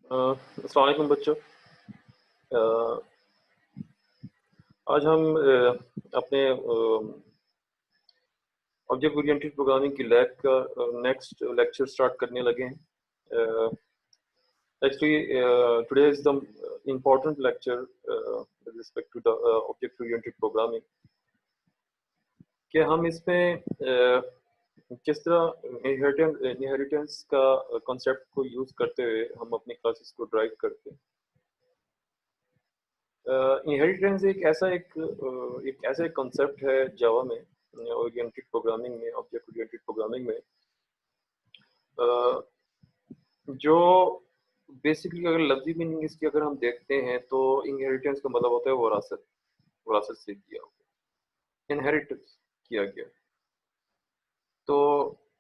अस्सलाम वालेकुम बच्चों। अ, आज हम अपने ऑब्जेक्ट ओरिएंटेड प्रोग्रामिंग की लैब का नेक्स्ट लेक्चर स्टार्ट करने लगे हैं। Actually today is the important lecture with respect to the object oriented programming कि हम इसमें किस तरह इनहेरिटेंस का कॉन्सेप्ट को यूज़ करते हुए हम अपनी क्लासेस को ड्राइव करते हैं। इनहेरिटेंस एक ऐसा एक कॉन्सेप्ट है जावा में, ओरिएंटेड प्रोग्रामिंग में, ऑब्जेक्ट ओरिएंटेड प्रोग्रामिंग में, अ, जो बेसिकली अगर लफ्जी मीनिंग इसकी अगर हम देखते हैं तो इनहेरिटेंस का मतलब होता है वरासत। वरासत से किया हुआ, इनहेरिट किया गया। तो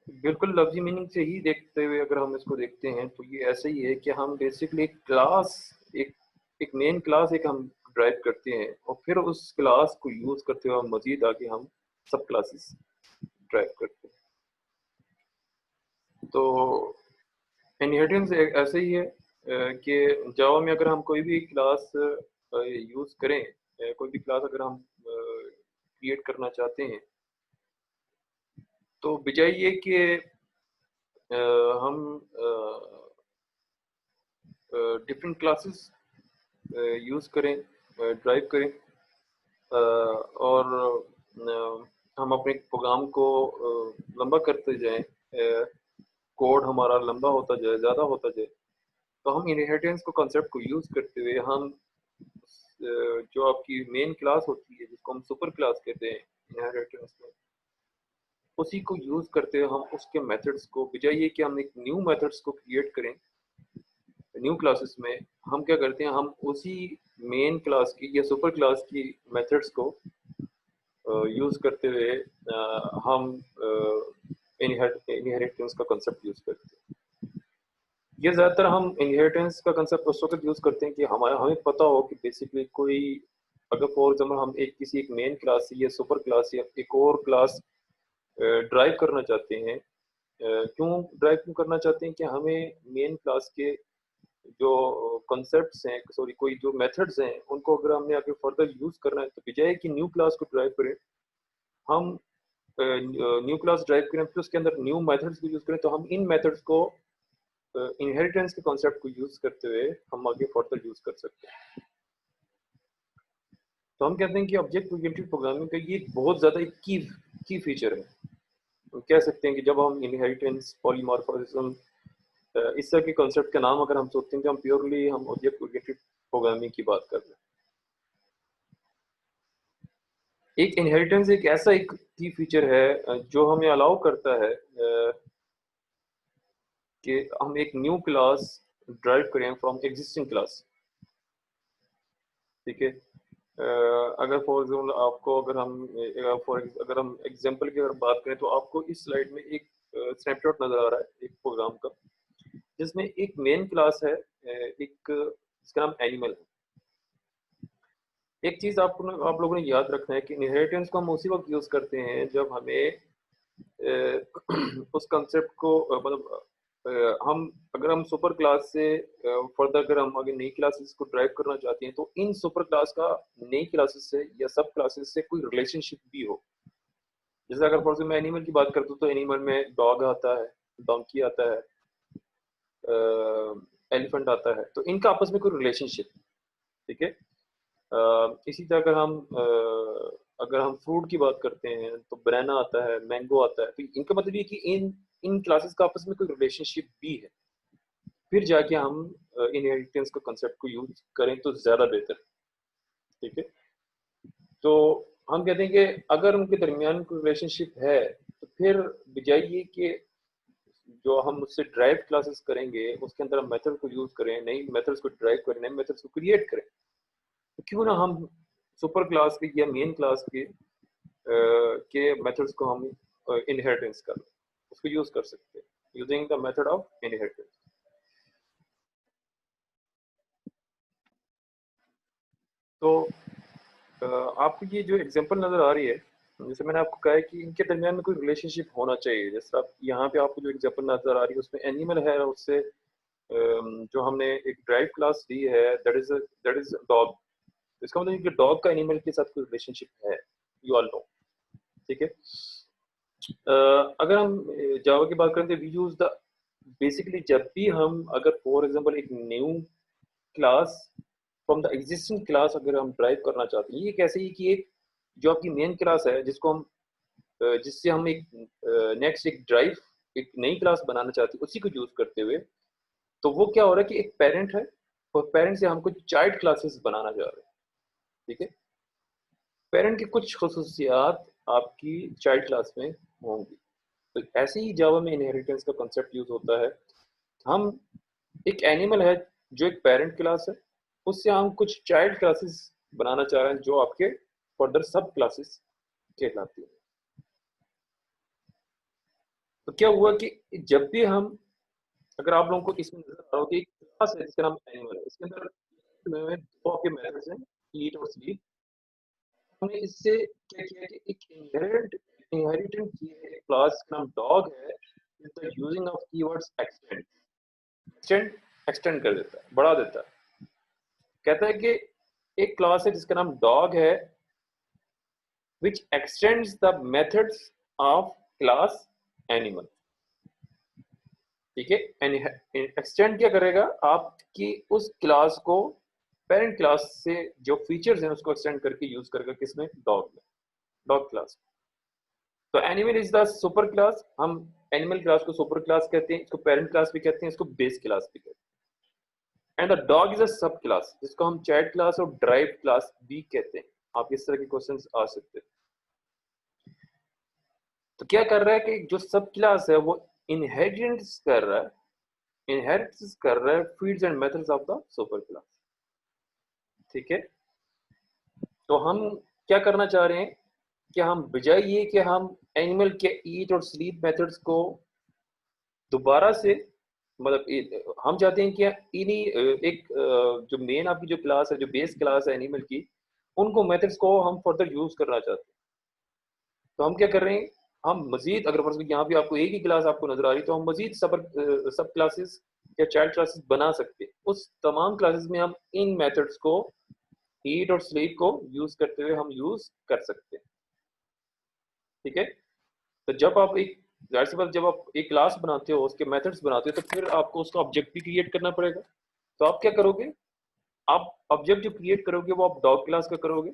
बिल्कुल लफ्जी मीनिंग से ही देखते हुए अगर हम इसको देखते हैं तो ये ऐसे ही है कि हम बेसिकली एक क्लास, एक एक मेन क्लास एक हम ड्राइव करते हैं और फिर उस क्लास को यूज करते हुए हम मजीद आगे हम सब क्लासेस ड्राइव करते हैं। तो इनहेरिटेंस ऐसे ही है कि जावा में अगर हम कोई भी क्लास यूज करें, कोई भी क्लास अगर हम क्रिएट करना चाहते हैं तो बजाय ये कि हम डिफरेंट क्लासेस यूज़ करें, ड्राइव करें, और हम अपने प्रोग्राम को लंबा करते जाएं, कोड हमारा लंबा होता जाए, ज़्यादा होता जाए, तो हम इनहेरिटेंस को कॉन्सेप्ट को यूज़ करते हुए हम जो आपकी मेन क्लास होती है जिसको हम सुपर क्लास कहते हैं इनहेरिटेंस में, उसी को यूज़ करते हुए हम उसके मेथड्स को बजाय ये कि हम एक न्यू मेथड्स को क्रिएट करें न्यू क्लासेस में, हम क्या करते हैं, हम उसी मेन क्लास की या सुपर क्लास की मेथड्स को यूज़ करते हुए हम इनहेरिटेंस का कंसेप्ट यूज़ करते हैं। ये ज़्यादातर हम इनहेरिटेंस का कंसेप्ट उस वक्त यूज़ करते हैं कि हमारा हमें पता हो कि बेसिकली कोई, अगर फॉर एग्जाम्पल हम किसी एक मेन क्लास या सुपर क्लास या एक और क्लास ड्राइव करना चाहते हैं। क्यों ड्राइव क्यों करना चाहते हैं कि हमें मेन क्लास के जो कॉन्सेप्ट्स हैं, सॉरी, कोई जो मेथड्स हैं, उनको अगर हमने आगे फर्दर यूज़ करना है तो बजाय कि न्यू क्लास को ड्राइव करें, हम न्यू क्लास ड्राइव करें फिर उसके अंदर न्यू मेथड्स को यूज़ करें, तो हम इन मेथड्स को इनहेरिटेंस के कॉन्सेप्ट को यूज़ करते हुए हम आगे फर्दर यूज़ कर सकते हैं। तो हम कहते हैं कि ऑब्जेक्ट ओरिएंटेड प्रोग्रामिंग का ये बहुत ज़्यादा एक की फीचर है। हम कह सकते हैं कि जब हम इनहेरिटेंस, पॉलीमॉर्फिज्म, इस तरह के कॉन्सेप्ट का नाम अगर हम सोचते हैं कि हम प्योरली हम ऑब्जेक्ट ओरिएंटेड प्रोग्रामिंग की बात कर रहे हैं। एक इनहेरिटेंस एक ऐसा एक की फीचर है जो हमें अलाउ करता है कि हम एक न्यू क्लास ड्राइव करें फ्रॉम एग्जिस्टिंग क्लास। ठीक है। अगर फॉर एग्जाम्पल आपको, अगर हम एग्जाम्पल की अगर बात करें तो आपको इस स्लाइड में एक स्नैपशॉट नजर आ रहा है एक प्रोग्राम का, जिसमें एक मेन क्लास है, एक जिसका नाम एनिमल है। एक चीज आप लोगों ने याद रखना है कि इनहेरिटेंस को हम उसी वक्त यूज करते हैं जब हमें उस कंसेप्ट को मतलब हम अगर हम सुपर क्लास से फर्दर अगर हम आगे नई क्लासेस को ड्राइव करना चाहते हैं तो इन सुपर क्लास का नई क्लासेस से या सब क्लासेस से कोई रिलेशनशिप भी हो। जैसे अगर फॉर मैं एनिमल की बात करता हूँ तो एनिमल में डॉग आता है, डोंकी आता है, एलिफेंट आता है, तो इनका आपस में कोई रिलेशनशिप। ठीक है। इसी तरह अगर हम फ्रूट की बात करते हैं तो बनाना आता है, मैंगो आता है, तो इनका मतलब ये कि इन इन क्लासेस का आपस में कोई रिलेशनशिप भी है, फिर जाके हम इनहेरिटेंस का कंसेप्ट को यूज करें तो ज्यादा बेहतर है। ठीक है। तो हम कहते हैं कि अगर उनके दरमियान कोई रिलेशनशिप है तो फिर बजाय ये कि जो हम उससे ड्राइव क्लासेस करेंगे उसके अंदर हम मेथड को यूज करें, नई मेथड्स को ड्राइव करें, नए मेथड्स को क्रिएट करें, तो क्यों ना हम सुपर क्लास के या मेन क्लास के मेथड्स को हम इनहेरिटेंस कर उसको यूज कर सकते हैं using the method of inheritance. तो आपको ये जो एग्जांपल नजर आ रही है, जैसे मैंने आपको कहा है कि इनके दरमियान में कोई रिलेशनशिप होना चाहिए। जैसे आप यहाँ पे आपको जो एग्जांपल नजर आ रही है उसमें एनिमल है, उससे जो हमने एक ड्राइव क्लास ली है, दैट इज डॉग। इसका मतलब कि डॉग का एनिमल के साथ कोई रिलेशनशिप है, यू ऑल नो, ठीक है। अगर हम जावा की बात करें तो वी यूज द बेसिकली जब भी हम अगर फॉर एग्जांपल एक new class from the existing class अगर हम ड्राइव करना चाहते हैं, ये कैसे ही कि एक जो आपकी मेन क्लास है जिसको हम जिससे हम एक नेक्स्ट एक ड्राइव एक नई क्लास बनाना चाहते हैं उसी को यूज करते हुए, तो वो क्या हो रहा है कि एक पेरेंट है और पेरेंट से हम कुछ चाइल्ड क्लासेस बनाना चाह रहे हैं, ठीक है। पेरेंट की कुछ खसूसियात आपकी चाइल्ड क्लास में होंगी, तो ऐसे ही जावा में इनहेरिटेंस का कंसेप्ट यूज होता है। हम एक एनिमल है जो एक पेरेंट क्लास है, उससे हम कुछ चाइल्ड क्लासेस बनाना चाह रहे हैं जो आपके फर्दर सब क्लासेस कहलाती है। तो क्या हुआ कि जब भी हम अगर आप लोगों को इसमें नजर आ रहा हो कि एक क्लास है जिसका नाम एनिमल है, इसके अंदर में दो आपके मेथड्स हैं, ईट और स्लीप। हमने इससे क्या किया कि एक इनहेरिटेंट की है एक क्लास का नाम डॉग है, with the using of keywords extend. Extend extend कर देता है, बढ़ा देता है। कहता है कि एक क्लास है जिसका नाम डॉग है, which extends the methods of class animal, ठीक है। एक्सटेंड क्या करेगा, आपकी उस क्लास को पेरेंट क्लास से जो फीचर्स हैं उसको एक्सटेंड करके यूज करेगा किसमें, डॉग में, डॉग क्लास। तो animal is the super class, हम एनिमल क्लास को सुपर क्लास कहते हैं, इसको पेरेंट क्लास भी कहते हैं, इसको बेस क्लास भी कहते हैं। And the dog is a सब क्लास जिसको हम चाइल्ड क्लास और ड्राइव क्लास भी कहते हैं। आप इस तरह के क्वेश्चंस आ सकते हैं। तो क्या कर रहा है कि जो सब क्लास है वो इनहेरिटेंस कर रहा है, इनहेरिटेंस कर रहा है fields and methods of the super class, ठीक है। तो हम क्या करना चाह रहे हैं कि हम बजाय ये कि हम एनिमल के ईट और स्लीप मेथड्स को दोबारा से मतलब हम चाहते हैं कि इन्हीं एक जो मेन आपकी जो क्लास है, जो बेस क्लास है एनिमल की, उनको मेथड्स को हम फर्दर यूज करना चाहते हैं। तो हम क्या कर रहे हैं, हम मजीद अगर फर्ज यहाँ पे आपको एक ही क्लास आपको नजर आ रही, तो हम मजीद सब क्लासेस या चाइल्ड क्लासेस बना सकते हैं। उस तमाम क्लासेस में हम इन मेथड्स को ईट और स्लीप को यूज करते हुए हम यूज कर सकते हैं, ठीक है। तो जब आप एक जाहिर सी बात जब आप एक क्लास बनाते हो, उसके मेथड्स बनाते हो, तो फिर आपको उसका ऑब्जेक्ट भी क्रिएट करना पड़ेगा। तो आप क्या करोगे, आप ऑब्जेक्ट जो क्रिएट करोगे वो आप डॉग क्लास का करोगे,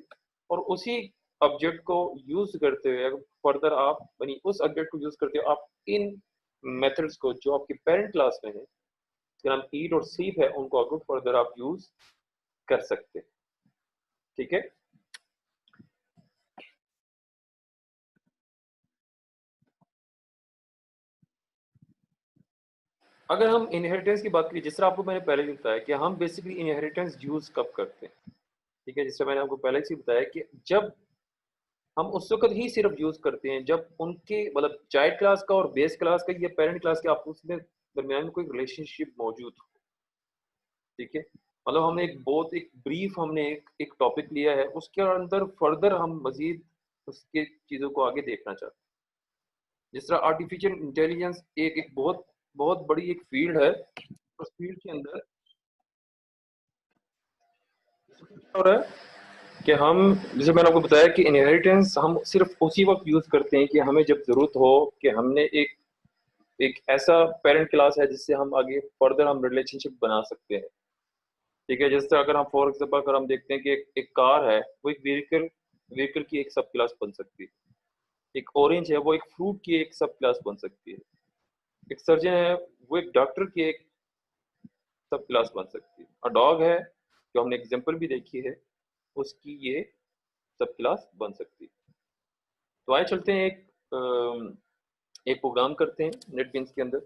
और उसी ऑब्जेक्ट को यूज करते हुए फर्दर आप यानी उस ऑब्जेक्ट को यूज करते हुए आप इन मेथड्स को जो आपके पेरेंट क्लास में है, जिसका नाम ईट और स्लीप है, उनको आगे फर्दर आप यूज कर सकते हैं, ठीक है। अगर हम इनहेरिटेंस की बात करें, जिस तरह आपको मैंने पहले भी बताया कि हम बेसिकली इनहेरिटेंस यूज कब करते हैं, ठीक है। जिस तरह मैंने आपको पहले से बताया कि जब हम उस वक्त ही सिर्फ यूज करते हैं जब उनके मतलब चाइल्ड क्लास का और बेस क्लास का या पेरेंट क्लास के आपस में दरमियान में कोई रिलेशनशिप मौजूद हो, ठीक है। मतलब हमने एक बहुत एक ब्रीफ हमने एक टॉपिक लिया है, उसके अंदर फर्दर हम मजीद उसके चीज़ों को आगे देखना चाहते हैं। जिस तरह आर्टिफिशियल इंटेलिजेंस एक एक बहुत बहुत बड़ी एक फील्ड है, उस फील्ड के अंदर क्या हो रहा है कि हम जैसे मैंने आपको बताया कि इनहेरिटेंस हम सिर्फ उसी वक्त यूज करते हैं कि हमें जब जरूरत हो कि हमने एक एक ऐसा पेरेंट क्लास है जिससे हम आगे फर्दर हम रिलेशनशिप बना सकते हैं, ठीक है। जैसे अगर हम फॉर एग्जांपल अगर हम देखते हैं कि एक कार है वो एक व्हीकल व्हीकल की एक सब क्लास बन सकती है, एक ऑरेंज है वो एक फ्रूट की एक सब क्लास बन सकती है, एक सर्जन है वो एक डॉक्टर की एक सब क्लास बन सकती है, और डॉग है जो हमने एग्जाम्पल भी देखी है उसकी ये सब क्लास बन सकती है। तो आइए चलते हैं एक प्रोग्राम करते हैं नेटबीन्स के अंदर।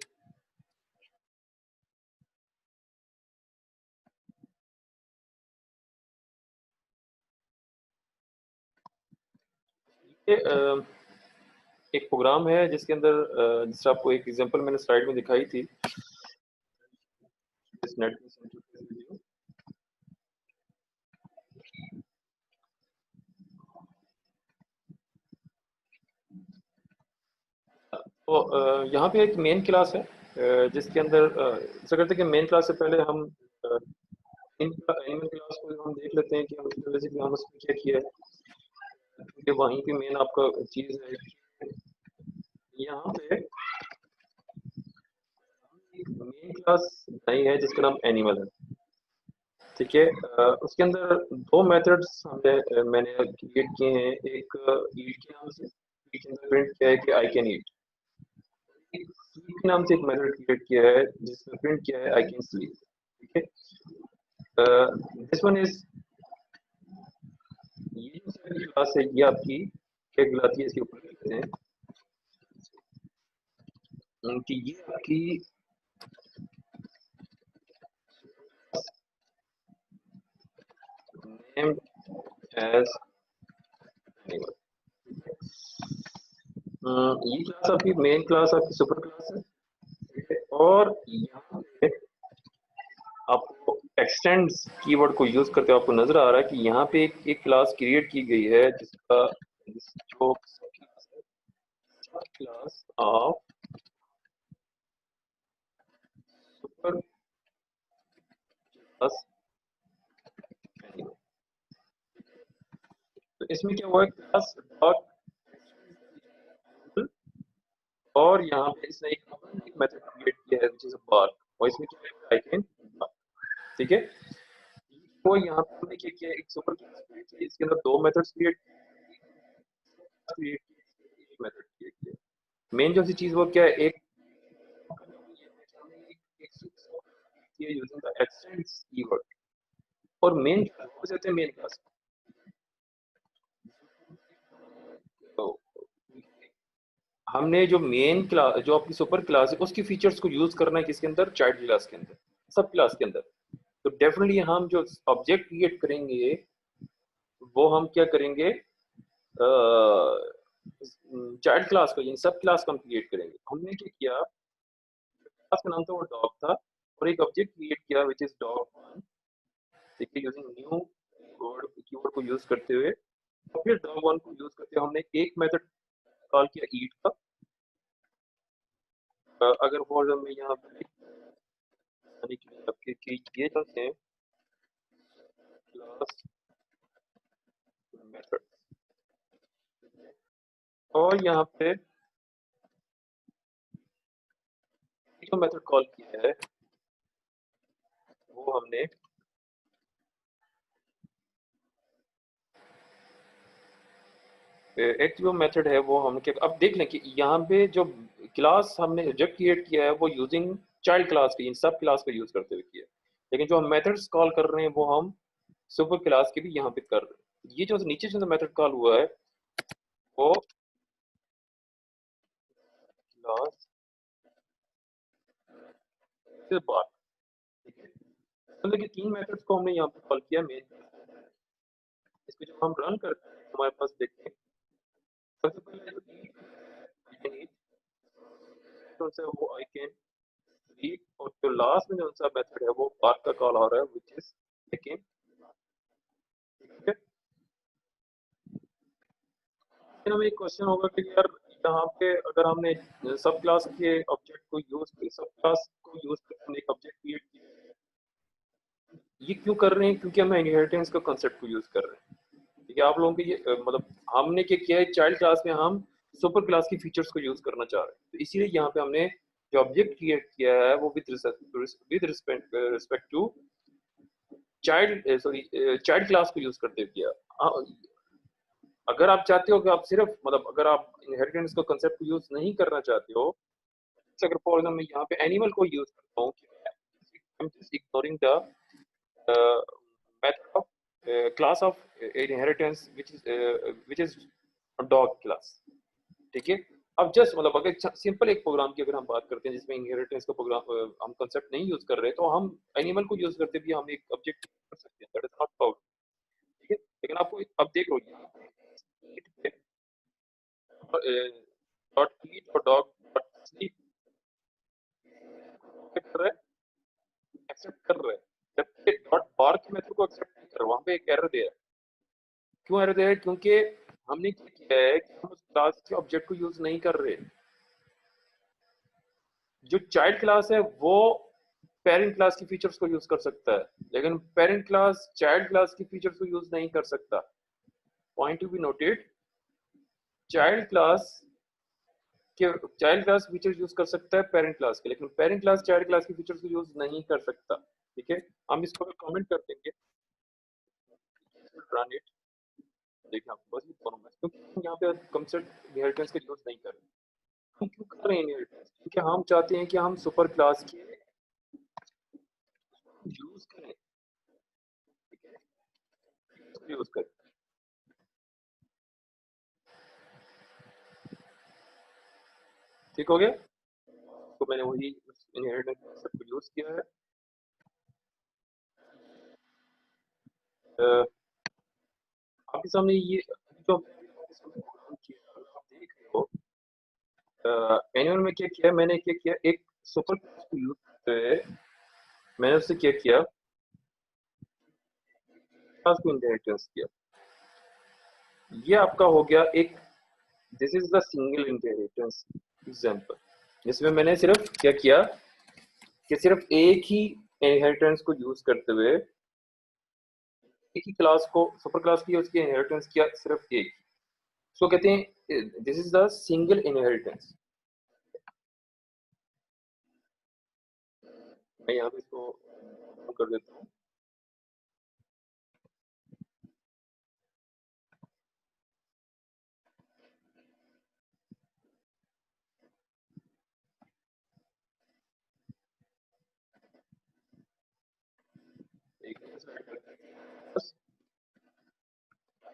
ये एक प्रोग्राम है जिसके अंदर जिससे आपको एक एग्जांपल मैंने स्लाइड में दिखाई थी, इस नेटबीन्स इंटरफेस वीडियो। तो यहाँ पे एक मेन क्लास है, जिसके अंदर ऐसा करते हैं कि मेन क्लास से पहले हम एनिमल क्लास को हम देख लेते हैं कि हम बेसिकली हम उसमें क्या किया है, क्योंकि वहीं पे मेन आपका चीज़ है। यहाँ पे मेन क्लास नहीं है जिसका नाम एनिमल है, ठीक है। उसके अंदर दो मेथड्स मैंने क्रिएट किए हैं। एक ईट के नाम से, ईट के अंदर प्रिंट किया है कि आई कैन ईट। स्लीप के नाम से एक मेथड क्रिएट किया है जिसमें प्रिंट किया है आई कैन स्लीप, ठीक है। दिस वन इज, ये जो क्लास है ये आपकी क्या कहलाती है, इसके ऊपर लिखते हैं कि ये आपकी नेम्ड एज एनिमल। ये क्लास आपकी मेन क्लास आपकी सुपर क्लास है, ठीक है। और यहाँ पे आपको एक्सटेंड्स कीवर्ड को यूज करते हुए आपको नजर आ रहा है कि यहाँ पे एक क्लास क्रिएट की गई है जिसका जो क्लास ऑफ सुपर क्लास। तो इसमें क्या हुआ है, क्लास डॉट, और यहाँ पे इसने एक मेथड क्रिएट किया है व्हिच इज अ बार, और इसमें क्या है आई कैन, ठीक है। तो यहाँ पे हमने क्या किया, एक सुपर क्लास क्रिएट किया, इसके अंदर दो मेथड्स क्रिएट क्रिएट एक मेथड क्रिएट किया। मेन जो सी चीज वो क्या है, एक यूजिंग द एक्सटेंड्स कीवर्ड, और मेन हो जाते हैं मेन क्लास। तो हमने जो मेन क्लास जो आपकी सुपर क्लास है उसकी फीचर्स को यूज करना है किसके अंदर, चाइल्ड क्लास के अंदर, सब क्लास के अंदर। तो डेफिनेटली हम जो ऑब्जेक्ट क्रिएट करेंगे वो हम क्या करेंगे, चाइल्ड क्लास को, इन सब क्लास को हम क्रिएट करेंगे। हमने क्या किया, क्लास का नाम था वो डॉग था, और एक ऑब्जेक्ट क्रिएट किया विच इज डॉग, ठीक है, यूजिंग न्यू वर्ड कीवर्ड को यूज करते हुए। और फिर डॉग वन को यूज करते हुए हमने एक मेथड कॉल किया ईट का। अगर वो मैं यहाँ पे आपके कि ये जो है क्लास मेथड, और यहाँ पे जो मेथड कॉल किया है वो हमने एक जो मेथड है वो हम क्या, अब देख लें कि यहाँ पे जो क्लास हमने ऑब्जेक्ट क्रिएट किया है वो यूजिंग चाइल्ड क्लास की, इन सब क्लास का यूज करते हुए किया है। लेकिन जो हम मेथड्स कॉल कर रहे हैं वो हम सुपर क्लास के भी यहाँ पे कर रहे हैं। ये जो नीचे जो मेथड कॉल हुआ है वो क्लास से बात, ठीक है। मतलब कि तीन मेथड्स को हमने यहाँ पे कॉल किया मेन। इसको जब हम रन करते हैं हमारे पास देखते हैं सबसे पहले जो ईट है वो आई कैन रीड, और जो लास्ट में जो सा मेथड है वो बात का कॉल हो रहा है व्हिच इज अगेन, ठीक है। फिर हमें एक क्वेश्चन होगा कि यार यहाँ पे अगर हमने सब क्लास के ऑब्जेक्ट को यूज, सब क्लास को यूज करके हमने एक ऑब्जेक्ट क्रिएट किया, ये क्यों कर रहे हैं, क्योंकि हम इनहेरिटेंस का कांसेप्ट को यूज कर रहे हैं, ठीक है। आप लोगों के ये मतलब हमने क्या किया है, चाइल्ड क्लास में हम सुपर क्लास की फीचर्स को यूज करना चाह रहे हैं, तो इसीलिए यहाँ पे हमने जो ऑब्जेक्ट क्रिएट किया है वो with respect to child, sorry child class को यूज करते हुए किया। अगर आप चाहते हो कि आप सिर्फ मतलब अगर आप इनहेरिटेंस का कांसेप्ट को यूज नहीं करना चाहते हो, अगर फॉर एग्जाम्पल मैं यहाँ पे एनिमल को यूज करता हूँ, I'm just ignoring the method of class of inheritance which is dog class, ठीक है। अब जस्ट मतलब अगर सिंपल एक प्रोग्राम की अगर हम बात करते हैं जिसमें इनहेरिटेंस का प्रोग्राम हम कंसेप्ट नहीं यूज कर रहे, तो हम एनिमल को यूज करते भी हम एक ऑब्जेक्ट कर सकते हैं, दैट इज नॉट प्रॉब्लम, ठीक है। लेकिन आपको अब देख लो डॉट ईट और डॉग डॉट स्लीप कर रहा है, एक्सेप्ट कर रहा है, जबकि डॉट बार के मेथड को एक्सेप्ट नहीं कर रहा, वहां पे एक एरर दे रहा है। क्यों एरर दे रहा है, क्योंकि हमने क्या किया है कि हम उस क्लास के ऑब्जेक्ट को यूज नहीं कर रहे। जो चाइल्ड क्लास है वो पेरेंट क्लास की फीचर्स को यूज कर सकता है, लेकिन पेरेंट क्लास चाइल्ड क्लास की फीचर्स को यूज नहीं कर सकता। Point to be noted, child class के चाइल्ड क्लास फीचर्स यूज कर सकता है पेरेंट क्लास के, लेकिन पेरेंट क्लास चाइल्ड क्लास की फीचर्स को यूज नहीं कर सकता। ठीक है, हम इसको कमेंट कर देंगे, रन इट। देखिए आपको बस ये दोनों में, क्योंकि हम यहाँ पे कंसेप्ट इनहेरिटेंस का यूज नहीं कर रहे। हम क्यों कर रहे हैं इनहेरिटेंस? क्योंकि हम चाहते हैं कि हम सुपर क्लास के यूज करें। ठीक है, यूज करें। ठीक हो गया, तो मैंने वही इनहेरिटेंस कंसेप्ट को यूज किया है। आपके सामने ये जो आप देख रहे हो, मैनुअल में क्या किया, मैंने क्या किया, एक सुपर क्लास को यूज करते हुए मैंने उससे क्या किया, क्लास को इनहेरिटेंस किया। ये आपका हो गया एक, this is the single inheritance example, जिसमें मैंने सिर्फ क्या किया कि सिर्फ एक ही इनहेरिटेंस को यूज करते हुए एक ही क्लास को सुपर क्लास की उसकी इनहेरिटेंस किया, सिर्फ एक। सो कहते हैं this is the single inheritance. मैं यहाँ पे इसको कर देता हूँ।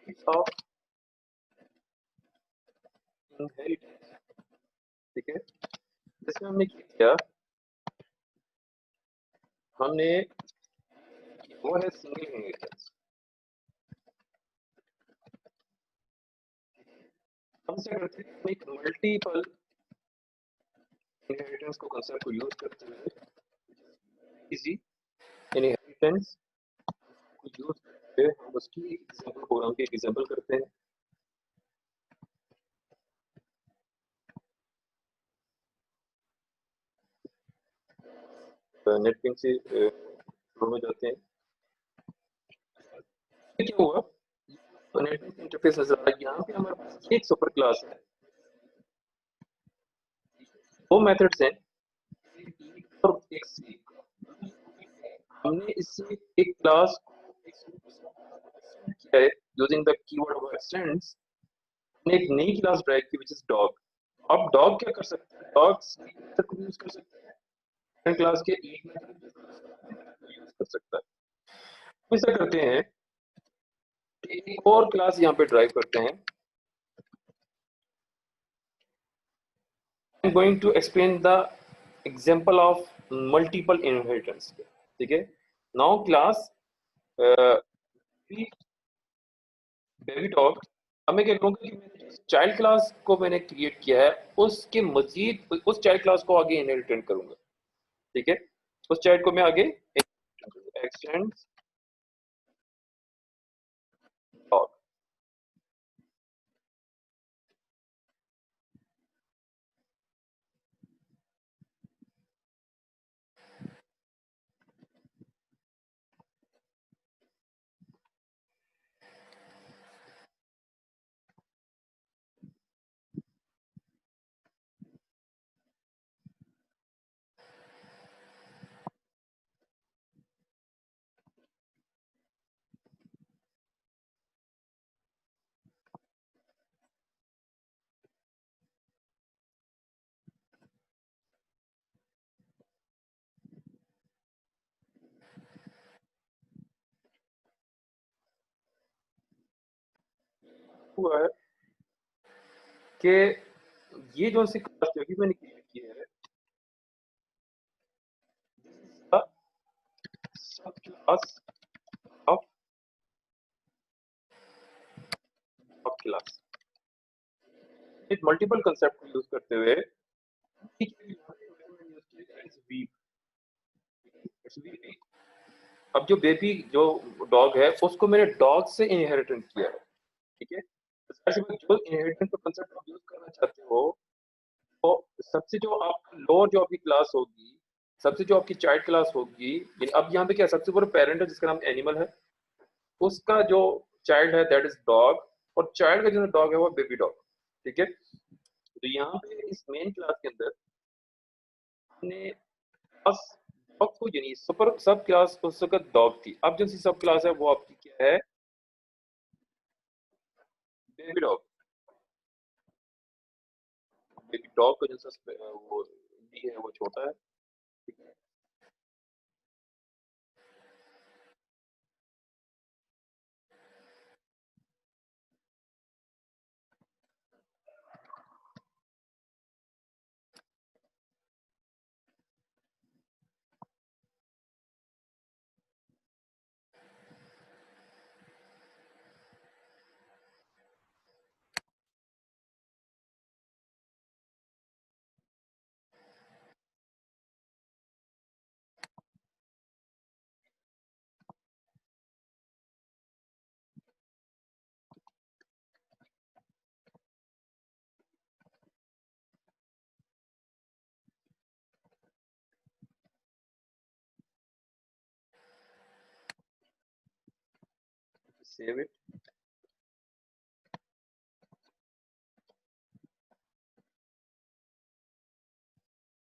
एक ऑफ इनहेरिटेंस। ठीक है, इसमें हमने क्या किया, हमने वो है सिंगल इनहेरिटेंस। हम क्या करते हैं, एक मल्टीपल इनहेरिटेंस को कंसेप्ट को यूज करते हुए इजी इनहेरिटेंस को यूज करते हुए हम उसकी एग्जांपल, प्रोग्राम की एग्जांपल करते हैं। नेटबिंग से शुरू में जाते हैं। फिर क्या हुआ, नेटबिंग इंटरफेस नजर आ रहा है। यहाँ पे हमारे पास एक सुपर क्लास है, दो मेथड्स हैं, एक और एक सी। हमने इससे एक क्लास किया है using the keyword of x tends. हमने एक नई क्लास ड्राइव की विच इज डॉग। अब डॉग क्या कर सकता है, डॉग मेथड को यूज कर सकता है, क्लास के एक मेथड यूज कर सकता है। ऐसा करते हैं, एक और क्लास यहाँ पे ड्राइव करते हैं। I'm going to explain the example of multiple inheritance. ठीक है, now class बेबी डॉग। अब मैं क्या करूँगा कि मैंने चाइल्ड क्लास को मैंने क्रिएट किया है, उसके मजीद उस चाइल्ड क्लास को आगे इनहेरिटेंट करूंगा। ठीक है, उस चाइल्ड को मैं आगे एक्सटेंड डॉग। हुआ है कि ये जो सी क्लास जो भी मैंने क्रिएट की है, सब क्लास ऑफ क्लास, एक मल्टीपल कंसेप्ट को यूज करते हुए अब जो बेबी जो डॉग है उसको मैंने डॉग से इनहेरिटेंट किया है। ठीक है, तो जो इनहेरिटेंस का कंसेप्ट आप यूज करना चाहते हो, तो सबसे जो आपका लोअर जो आपकी क्लास होगी, सबसे जो आपकी चाइल्ड क्लास होगी, यानी अब यहाँ पे क्या सबसे ऊपर पेरेंट है जिसका नाम एनिमल है, उसका जो चाइल्ड है दैट इज डॉग, और चाइल्ड का जो डॉग है वो बेबी डॉग। ठीक है, तो यहाँ पे इस मेन क्लास के अंदर हमने क्लास डॉग को, यानी सुपर सब क्लास उस वक्त डॉग थी, अब जो सी सब क्लास है वो आपकी क्या है, बेबी डॉग। बेबी डॉग का जो वो डी है वो छोटा है। ठीक है, सेव इट।